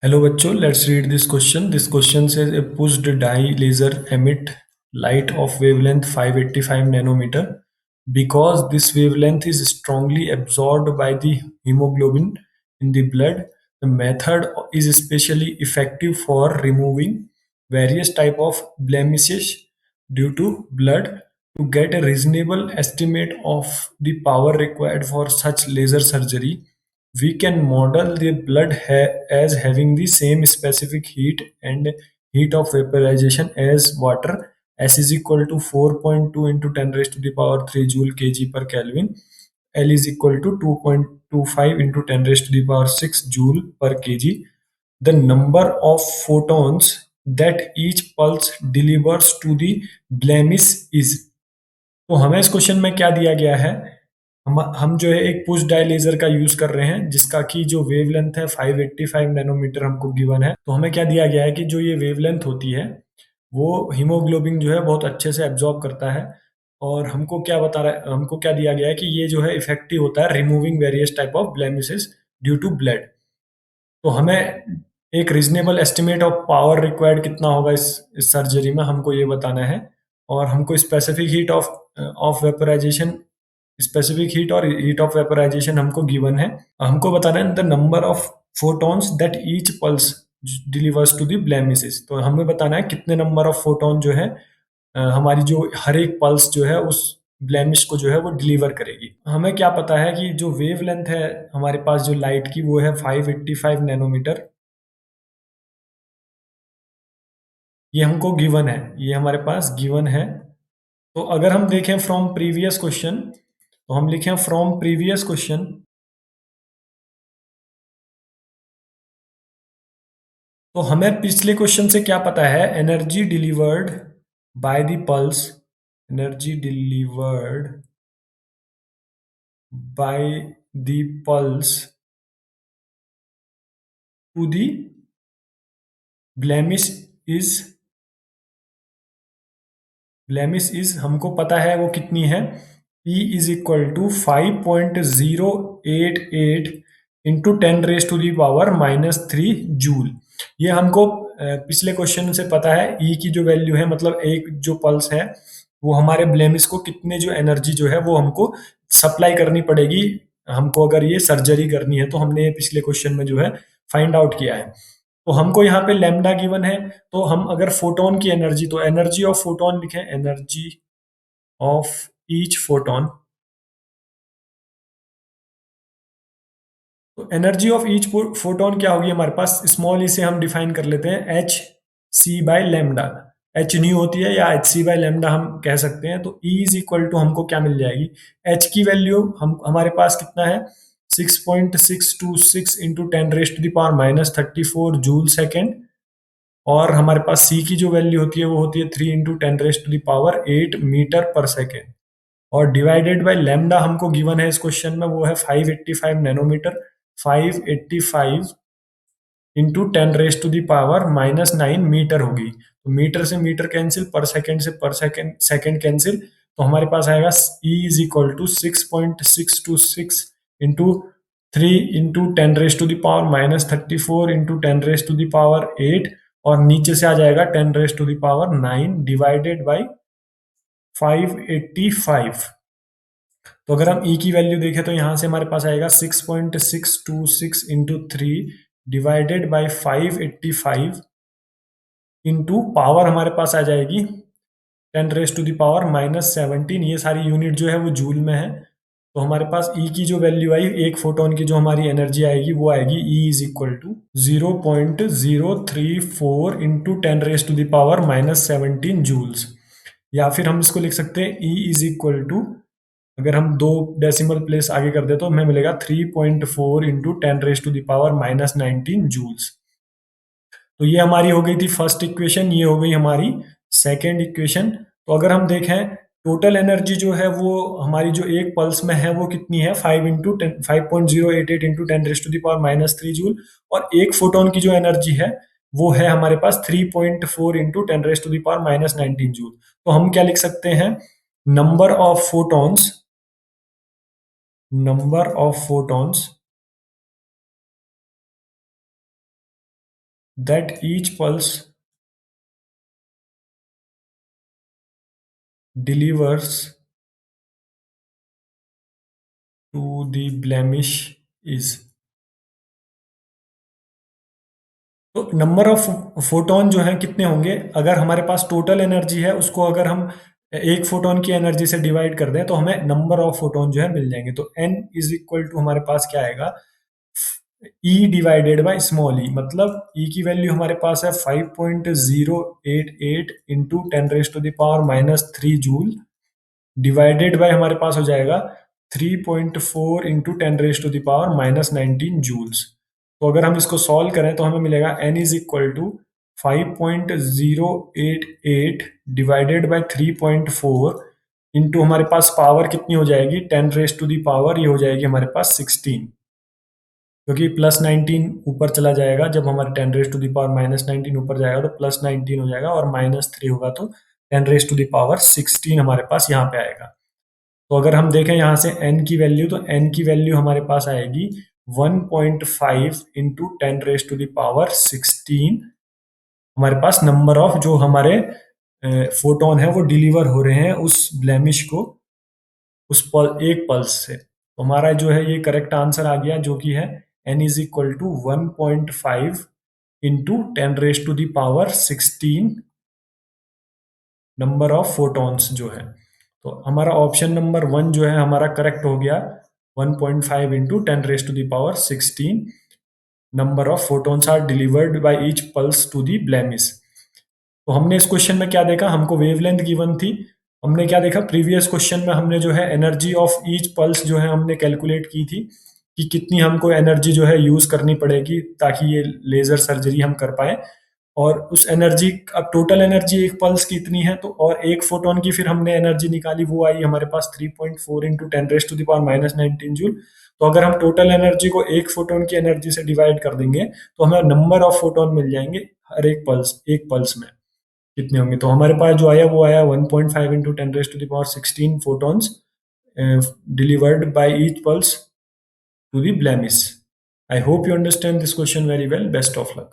Hello बच्चों, let's read this question. This question says a pushed dye laser emit light of wavelength 585 nanometer. Because this wavelength is strongly absorbed by the hemoglobin in the blood, the method is especially effective for removing various type of blemishes due to blood. To get a reasonable estimate of the power required for such laser surgery, we can model the blood as having the same specific heat and heat of vaporization as water. S is equal to 4.2 into 10 raised to the power 3 joule kg per Kelvin. L is equal to 2.25 into 10 raised to the power 6 joule per kg. The number of photons that each pulse delivers to the blemish is. तो हमें इस question में क्या दिया गया है? हम जो है एक पुश डाई लेजर का यूज कर रहे हैं जिसका कि जो वेवलेंथ है 585 नैनोमीटर हमको गिवन है। तो हमें क्या दिया गया है कि जो ये वेवलेंथ होती है वो हीमोग्लोबिन जो है बहुत अच्छे से एब्जॉर्ब करता है। और हमको क्या बता रहा है, हमको क्या दिया गया है कि ये जो है इफेक्टिव होता है removing various type of blemishes due to blood. तो हमें एक reasonable estimate of power required कितना होगा इस सर्जरी में हमको ये बताना है। और हमको specific heat of of vaporisation, specific heat और हीट ऑफ वेपोराइजेशन हमको गिवन है। हमको बताना है the number of photons that each pulse delivers to the blemishes. तो हमें बताना है कितने नंबर ऑफ फोटोन जो है हमारी जो हर एक पल्स जो है उस ब्लेमिश को जो है वो डिलीवर करेगी। हमें क्या पता है कि जो वेव लेंथ है हमारे पास जो लाइट की वो है 585 नैनोमीटर। ये हमको गिवन है, ये हमारे पास गिवन है। तो अगर हम देखें फ्रॉम प्रीवियस क्वेश्चन, तो हम लिखें फ्रॉम प्रीवियस क्वेश्चन। तो हमें पिछले क्वेश्चन से क्या पता है, energy delivered by the pulse, energy delivered by the pulse to the blemish is, blemish is हमको पता है वो कितनी है, E is equal to 5.088 into 10 raise to the power -3 joule. ये हमको पिछले क्वेश्चन से पता है। E की जो वैल्यू है मतलब एक जो पल्स है वो हमारे ब्लेमिश को कितने जो एनर्जी जो है वो हमको सप्लाई करनी पड़ेगी हमको अगर ये सर्जरी करनी है। तो हमने ये पिछले क्वेश्चन में जो है फाइंड आउट किया है। तो हमको यहाँ पे लैम्डा गिवन है। तो हम अगर फोटोन की एनर्जी, तो एनर्जी ऑफ फोटोन लिखें, एनर्जी ऑफ ईच फोटोन। तो एनर्जी ऑफ ईच फोटोन क्या होगी हमारे पास, स्मॉल ई से हम डिफाइन कर लेते हैं H C by lambda. H nu होती है या एच सी बाय लेमडा हम कह सकते हैं। तो ई इज इक्वल टू हमको क्या मिल जाएगी, एच की वैल्यू हम हमारे पास कितना है 6.626 into 10 raise to the power -34 joule second. और हमारे पास सी की जो वैल्यू होती है वो होती है 3 into 10 raise to the power 8 metre per second. और डिवाइडेड बाय लेमडा हमको गिवन है इस क्वेश्चन में वो है 585 nanometre. 585 into 10 raise to the power -9 metre होगी। तो मीटर से मीटर कैंसिल, पर सेकेंड से पर सेकेंड सेकेंड कैंसिल। तो हमारे पास आएगा E is equal to 6.626 into 3 into 10 raise to the power -34 into 10 raise to the power 8। और नीचे से आ जाएगा 10 raise to the power 9 divided by 585। तो अगर हम E की वैल्यू देखें तो यहाँ से हमारे पास आएगा 6.626 into 3 divided by 585 into power हमारे पास आ जाएगी 10 रेस टू द पावर -17। ये सारी यूनिट जो है वो जूल में है। तो हमारे पास E की जो वैल्यू आई, एक फोटोन की जो हमारी एनर्जी आएगी वो आएगी E is equal to 0.034 into 10 raise to the power -17 joules. या फिर हम इसको लिख सकते हैं E इज इक्वल टू, अगर हम दो डेसिमल प्लेस आगे कर दे तो हमें मिलेगा 3.4 into 10 raise to the power -19 joules. तो ये हमारी हो गई थी फर्स्ट इक्वेशन, ये हो गई हमारी सेकेंड इक्वेशन। तो अगर हम देखें टोटल एनर्जी जो है वो हमारी जो एक पल्स में है वो कितनी है 5.088 into 10 raise to the power -3 joule. और एक फोटोन की जो एनर्जी है वो है हमारे पास 3.4 into 10 raise to the power -19 joule. तो हम क्या लिख सकते हैं, number of photons, number of photons that each pulse delivers to the blemish is। तो नंबर ऑफ फोटोन जो है कितने होंगे, अगर हमारे पास टोटल एनर्जी है उसको अगर हम एक फोटोन की एनर्जी से डिवाइड कर दें तो हमें नंबर ऑफ फोटोन जो है मिल जाएंगे। तो n इज इक्वल टू हमारे पास क्या आएगा, E डिवाइडेड बाय स्मॉल ई, मतलब E की वैल्यू हमारे पास है 5.088 इंटू 10⁻³ डिवाइडेड बाय हमारे पास हो जाएगा 3.4 इंटू 10⁻⁻19 जूल्स। तो अगर हम इसको सॉल्व करें तो हमें मिलेगा n is equal to 5.088 divided by 3.4 into हमारे पास पावर कितनी हो जाएगी, 10⁻⁻, ये हो जाएगी हमारे पास 16, क्योंकि +19 ऊपर चला जाएगा, जब हमारे 10⁻⁻19 ऊपर जाएगा तो +19 हो जाएगा, और -3 होगा तो 10⁻16 हमारे पास यहाँ पे आएगा। तो अगर हम देखें यहाँ से n की वैल्यू, तो n की वैल्यू हमारे पास आएगी 1.5 इंटू 10⁻16। हमारे पास नंबर ऑफ जो हमारे फोटोन है वो डिलीवर हो रहे हैं उस ब्लेमिश को, उस एक पल्स से। तो हमारा जो है ये करेक्ट आंसर आ गया, जो कि है n is equal to 1.5 into 10⁻16 number of photons जो है। तो हमारा ऑप्शन नंबर 1 जो है हमारा करेक्ट हो गया, 1.5 into 10⁻16 number of photons are delivered by each pulse to the blemish. तो हमने इस क्वेश्चन में क्या देखा, हमको वेवलेंथ गिवन थी। हमने क्या देखा, प्रीवियस क्वेश्चन में हमने जो है एनर्जी ऑफ ईच पल्स जो है हमने कैलकुलेट की थी कि कितनी हमको एनर्जी जो है यूज करनी पड़ेगी ताकि ये लेजर सर्जरी हम कर पाए। और उस एनर्जी, अब टोटल एनर्जी एक पल्स की इतनी है, तो और एक फोटोन की फिर हमने एनर्जी निकाली, वो आई हमारे पास 3.4 इंटू 10⁻⁻19 जूल। तो अगर हम टोटल एनर्जी को एक फोटोन की एनर्जी से डिवाइड कर देंगे तो हमें नंबर ऑफ फोटोन मिल जाएंगे हर एक पल्स में कितने होंगे। तो हमारे पास जो आया वो आया 1.5 into 10⁻16 photons delivered by each pulse to the blemish. I hope you understand this question very well. Best of luck.